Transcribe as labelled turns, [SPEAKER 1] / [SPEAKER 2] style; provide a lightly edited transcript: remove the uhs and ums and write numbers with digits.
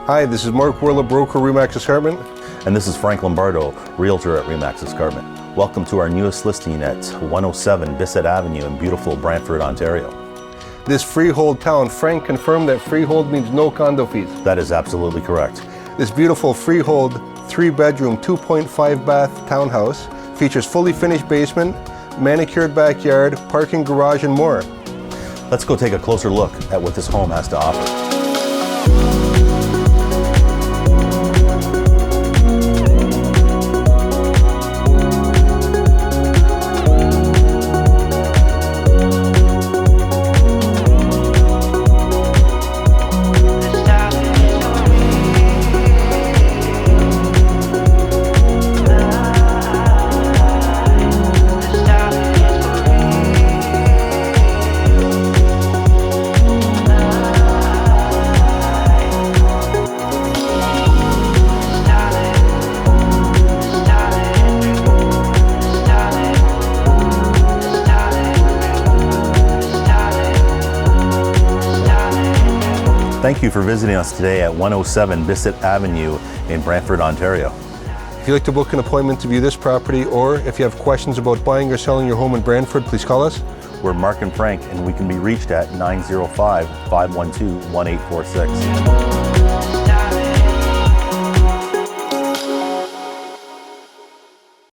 [SPEAKER 1] Hi, this is Mark Woehrle, broker, Remax Escarpment.
[SPEAKER 2] And this is Frank Lombardo, Realtor at Remax Escarpment. Welcome to our newest listing at 107 Bissett Avenue in beautiful Brantford, Ontario.
[SPEAKER 1] This freehold town, Frank confirmed that freehold means no condo fees.
[SPEAKER 2] That is absolutely correct.
[SPEAKER 1] This beautiful freehold 3-bedroom, 2.5 bath townhouse features fully finished basement, manicured backyard, parking garage, and more.
[SPEAKER 2] Let's go take a closer look at what this home has to offer. Thank you for visiting us today at 107 Bissett Avenue in Brantford, Ontario.
[SPEAKER 1] If you'd like to book an appointment to view this property, or if you have questions about buying or selling your home in Brantford, please call us.
[SPEAKER 2] We're Mark and Frank, and we can be reached at 905-512-1846.